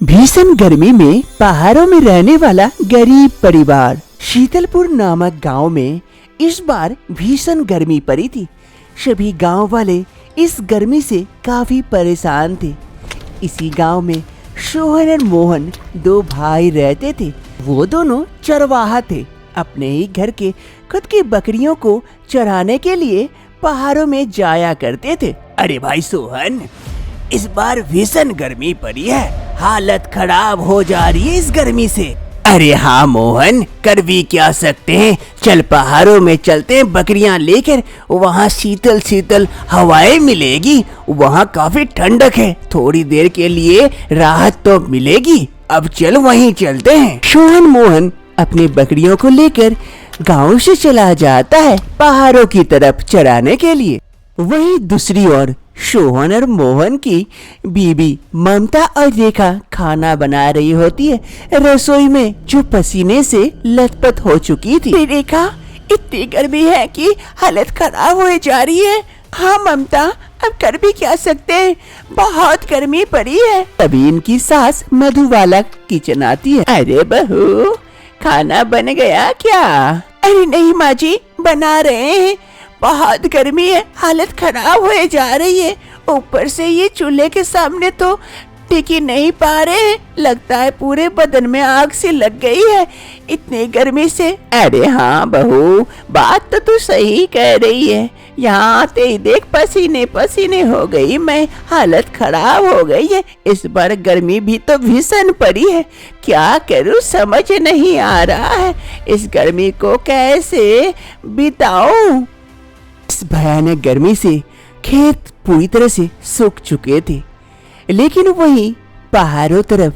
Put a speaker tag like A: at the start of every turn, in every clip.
A: भीषण गर्मी में पहाड़ों में रहने वाला गरीब परिवार। शीतलपुर नामक गांव में इस बार भीषण गर्मी पड़ी थी। सभी गांव वाले इस गर्मी से काफी परेशान थे। इसी गांव में सोहन और मोहन दो भाई रहते थे। वो दोनों चरवाहा थे। अपने ही घर के खुद की बकरियों को चराने के लिए पहाड़ों में जाया करते थे।
B: अरे भाई सोहन, इस बार भीषण गर्मी पड़ी है, हालत खराब हो जा रही है इस गर्मी से। अरे हाँ मोहन, कर भी क्या सकते हैं, चल पहाड़ों में चलते हैं बकरियां लेकर। वहाँ शीतल शीतल हवाएं मिलेगी, वहाँ काफी ठंडक है, थोड़ी देर के लिए राहत तो मिलेगी। अब चल वहीं चलते हैं।
A: सोहन मोहन अपनी बकरियों को लेकर गांव से चला जाता है पहाड़ों की तरफ चराने के लिए। वहीं दूसरी ओर सोहन और मोहन की बीबी ममता और रेखा खाना बना रही होती है रसोई में, जो पसीने से लथपथ हो चुकी थी।
C: रेखा, इतनी गर्मी है कि हालत खराब हो जा रही है। हाँ ममता, अब कर भी क्या सकते हैं, बहुत गर्मी पड़ी है।
A: तभी इनकी सास मधुबाला किचन आती है।
C: अरे बहू, खाना बन गया क्या? अरे नहीं माँ जी, बना रहे हैं। बहुत गर्मी है, हालत खराब हो जा रही है। ऊपर से ये चूल्हे के सामने तो टिक ही नहीं पा रहे हैं। लगता है पूरे बदन में आग सी लग गई है इतनी गर्मी से।
A: अरे हाँ बहू, बात तो तू सही कह रही है। यहाँ आते ही देख पसीने पसीने हो गई मैं, हालत खराब हो गई है। इस बार गर्मी भी तो भीषण पड़ी है, क्या करूँ समझ नहीं आ रहा है। इस गर्मी को कैसे बिताऊं। इस भयानक गर्मी से खेत पूरी तरह से सूख चुके थे। लेकिन वहीं पहाड़ों तरफ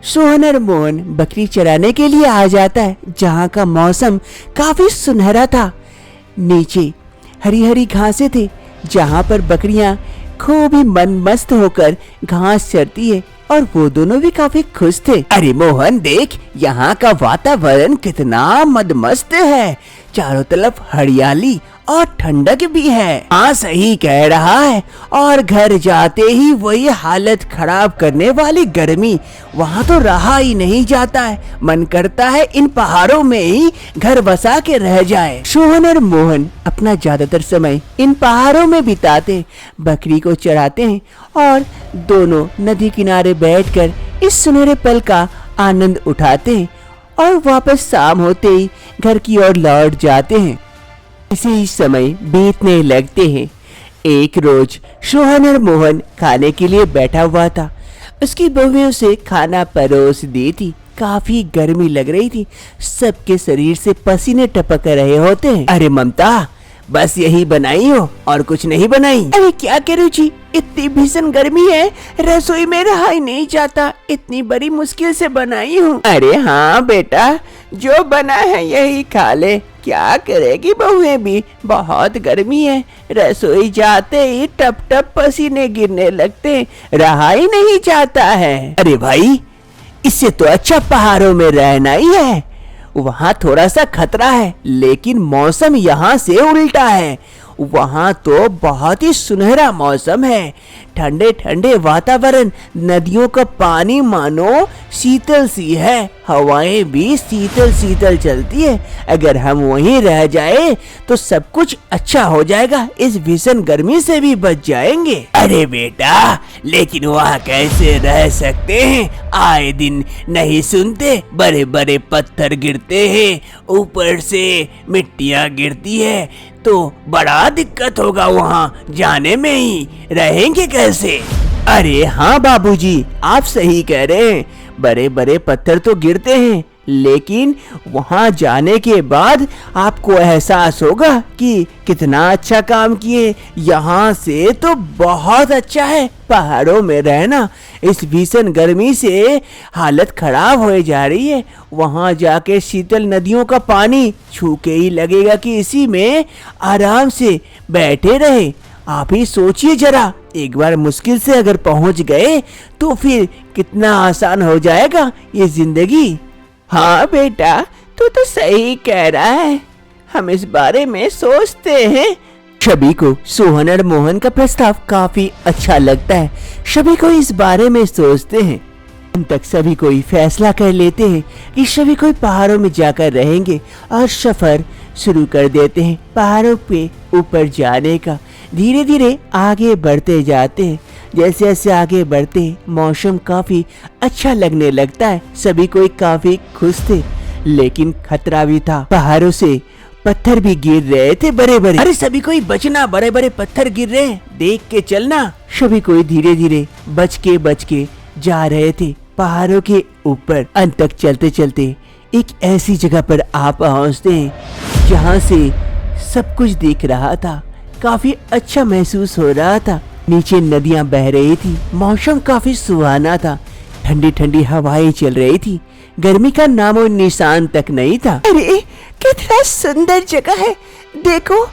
A: सोहन और मोहन बकरी चराने के लिए आ जाता है, जहाँ का मौसम काफी सुनहरा था। नीचे हरी हरी घासें थे, जहाँ पर बकरियां खूब ही मन मस्त होकर घास चरती है, और वो दोनों भी काफी खुश थे।
B: अरे मोहन देख, यहाँ का वातावरण कितना मदमस्त है, चारों तरफ हरियाली और ठंडक भी है। हाँ सही कह रहा है। और घर जाते ही वही हालत खराब करने वाली गर्मी, वहाँ तो रहा ही नहीं जाता है। मन करता है इन पहाड़ों में ही घर बसा के रह जाए।
A: सोहन और मोहन अपना ज्यादातर समय इन पहाड़ों में बिताते, बकरी को चराते हैं और दोनों नदी किनारे बैठकर इस सुनहरे पल का आनंद उठाते हैं, और वापस शाम होते ही घर की ओर लौट जाते हैं। इसे ही समय बीतने लगते हैं। एक रोज सोहन और मोहन खाने के लिए बैठा हुआ था। उसकी बहुओं से खाना परोस दी थी। काफी गर्मी लग रही थी, सबके शरीर से पसीने टपक रहे होते हैं।
B: अरे ममता, बस यही बनाई हो और कुछ नहीं बनाई?
C: अरे क्या करूँ जी, इतनी भीषण गर्मी है, रसोई में रहा ही नहीं जाता। इतनी बड़ी मुश्किल से बनाई हूँ।
A: अरे हाँ बेटा, जो बना है यही खा ले, क्या करेगी बहुएं भी, बहुत गर्मी है। रसोई जाते ही टप टप पसीने गिरने लगते, रहा ही नहीं जाता है।
B: अरे भाई, इससे तो अच्छा पहाड़ों में रहना ही है।
A: वहाँ थोड़ा सा खतरा है, लेकिन मौसम यहाँ से उल्टा है। वहाँ तो बहुत ही सुनहरा मौसम है, ठंडे ठंडे वातावरण, नदियों का पानी मानो शीतल सी है, हवाएं भी शीतल शीतल चलती है। अगर हम वहीं रह जाए तो सब कुछ अच्छा हो जाएगा, इस भीषण गर्मी से भी बच जाएंगे।
B: अरे बेटा, लेकिन वहाँ कैसे रह सकते हैं? आए दिन नहीं सुनते, बड़े बड़े पत्थर गिरते हैं, ऊपर से मिट्टियाँ गिरती है, तो बड़ा दिक्कत होगा वहाँ जाने में ही। रहेंगे कैसे?
A: अरे हाँ बाबूजी, आप सही कह रहे हैं। बड़े बड़े पत्थर तो गिरते हैं, लेकिन वहाँ जाने के बाद आपको एहसास होगा कि कितना अच्छा काम किए। यहाँ से तो बहुत अच्छा है पहाड़ों में रहना। इस भीषण गर्मी से हालत खराब हो जा रही है। वहाँ जाके शीतल नदियों का पानी छू के ही लगेगा कि इसी में आराम से बैठे रहे। आप ही सोचिए जरा, एक बार मुश्किल से अगर पहुँच गए तो फिर कितना आसान हो जाएगा ये जिंदगी। हाँ बेटा, तू तो सही कह रहा है, हम इस बारे में सोचते हैं। सभी को सोहन और मोहन का प्रस्ताव काफी अच्छा लगता है। सभी को इस बारे में सोचते हैं। अंत तक सभी कोई फैसला कर लेते हैं कि सभी कोई पहाड़ों में जाकर रहेंगे और सफर शुरू कर देते हैं पहाड़ों पे ऊपर जाने का। धीरे धीरे आगे बढ़ते जाते हैं। जैसे जैसे आगे बढ़ते मौसम काफी अच्छा लगने लगता है। सभी कोई काफी खुश थे, लेकिन खतरा भी था। पहाड़ों से पत्थर भी गिर रहे थे बड़े बड़े।
B: अरे सभी कोई बचना, बड़े बड़े पत्थर गिर रहे हैं, देख के चलना।
A: सभी कोई धीरे धीरे बच के जा रहे थे पहाड़ों के ऊपर। अंत तक चलते चलते एक ऐसी जगह पर आ पहुंचते हैं जहां से सब कुछ दिख रहा था। काफी अच्छा महसूस हो रहा था। नीचे नदियां बह रही थी, मौसम काफी सुहाना था, ठंडी ठंडी हवाएं चल रही थी। गर्मी का नामो निशान तक नहीं था।
C: अरे कितना सुंदर जगह है, देखो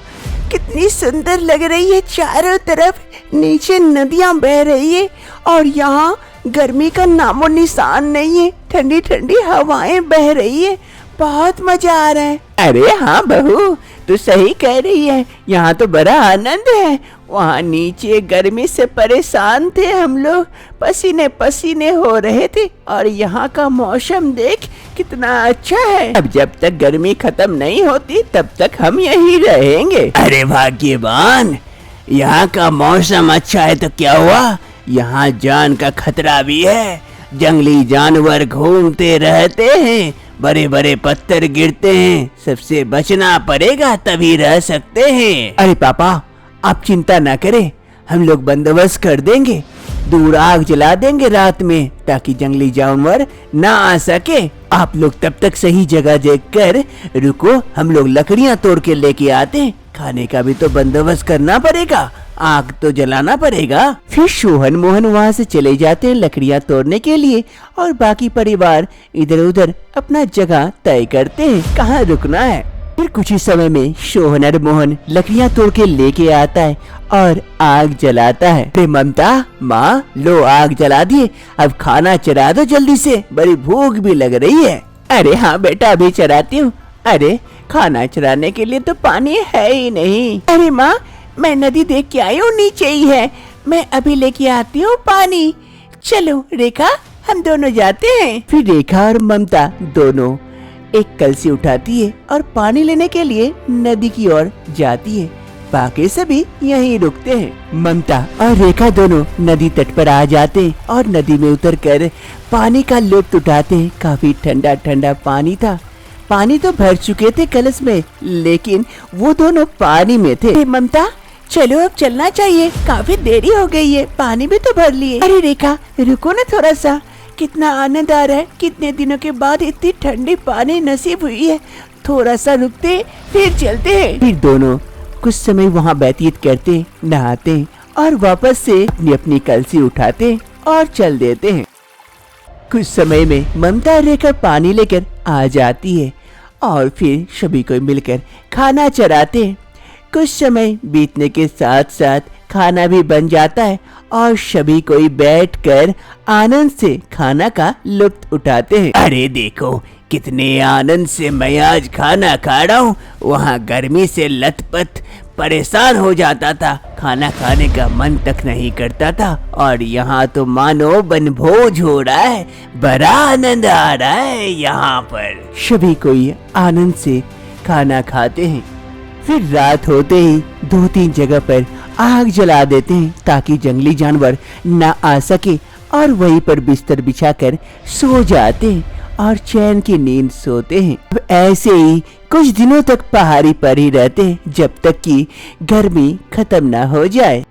C: कितनी सुंदर लग रही है। चारों तरफ नीचे नदियां बह रही है और यहाँ गर्मी का नामो निशान नहीं है। ठंडी ठंडी हवाएं बह रही है, बहुत मजा आ रहा है।
A: अरे हाँ बहू, तू सही कह रही है, यहाँ तो बड़ा आनंद है। वहाँ नीचे गर्मी से परेशान थे हम लोग, पसीने पसीने हो रहे थे, और यहाँ का मौसम देख कितना अच्छा है। अब जब तक गर्मी खत्म नहीं होती तब तक हम यहीं रहेंगे।
B: अरे भाग्यवान, यहाँ का मौसम अच्छा है तो क्या हुआ, यहाँ जान का खतरा भी है। जंगली जानवर घूमते रहते हैं, बड़े बड़े पत्थर गिरते हैं, सबसे बचना पड़ेगा तभी रह सकते हैं।
A: अरे पापा, आप चिंता ना करें, हम लोग बंदोबस्त कर देंगे। दूर आग जला देंगे रात में ताकि जंगली जानवर ना आ सके। आप लोग तब तक सही जगह देखकर रुको, हम लोग लकड़ियां तोड़ के लेके आते हैं। खाने का भी तो बंदोबस्त करना पड़ेगा, आग तो जलाना पड़ेगा। फिर सोहन मोहन वहाँ से चले जाते हैं लकड़ियाँ तोड़ने के लिए, और बाकी परिवार इधर उधर अपना जगह तय करते हैं कहाँ रुकना है। फिर कुछ ही समय में सोहन और मोहन लकड़ियाँ तोड़ के लेके आता है और आग जलाता है। अरे ममता, माँ लो आग जला दिए, अब खाना चढ़ा दो जल्दी से, बड़ी भूख भी लग रही है। अरे हाँ बेटा, अभी चढ़ाती हूँ। अरे खाना चढ़ाने के लिए तो पानी है ही नहीं।
C: अरे माँ, मैं नदी देख के आई हूँ, नीचे ही है, मैं अभी लेके आती हूँ पानी। चलो रेखा, हम दोनों जाते हैं।
A: फिर रेखा और ममता दोनों एक कलसी उठाती है और पानी लेने के लिए नदी की ओर जाती है। बाकी सभी यहीं रुकते हैं। ममता और रेखा दोनों नदी तट पर आ जाते हैं और नदी में उतरकर पानी का लुत्फ उठाते हैं। काफी ठंडा ठंडा पानी था। पानी तो भर चुके थे कलश में, लेकिन वो दोनों पानी में थे।
C: ममता चलो अब चलना चाहिए, काफी देरी हो गई है, पानी भी तो भर लिए। अरे रेखा रुको ना थोड़ा सा, कितना आनंद आ रहा है, कितने दिनों के बाद इतनी ठंडी पानी नसीब हुई है। थोड़ा सा रुकते फिर चलते हैं।
A: फिर दोनों कुछ समय वहाँ व्यतीत करते, नहाते और वापस से अपनी अपनी कलसी उठाते और चल देते हैं। कुछ समय में ममता रेखा पानी लेकर आ जाती है और फिर सभी को मिलकर खाना चढ़ाते हैं। कुछ समय बीतने के साथ साथ खाना भी बन जाता है और सभी कोई बैठकर आनंद से खाना का लुत्फ उठाते हैं।
B: अरे देखो कितने आनंद से मैं आज खाना खा रहा हूँ। वहाँ गर्मी से लथपथ परेशान हो जाता था, खाना खाने का मन तक नहीं करता था, और यहाँ तो मानो बनभोज हो रहा है। बड़ा आनंद आ रहा है यहाँ पर।
A: सभी कोई आनंद से खाना खाते हैं। फिर रात होते ही 2-3 जगह पर आग जला देते हैं ताकि जंगली जानवर ना आ सके, और वहीं पर बिस्तर बिछाकर सो जाते हैं और चैन की नींद सोते हैं। अब ऐसे ही कुछ दिनों तक पहाड़ी पर ही रहते हैं जब तक कि गर्मी खत्म ना हो जाए।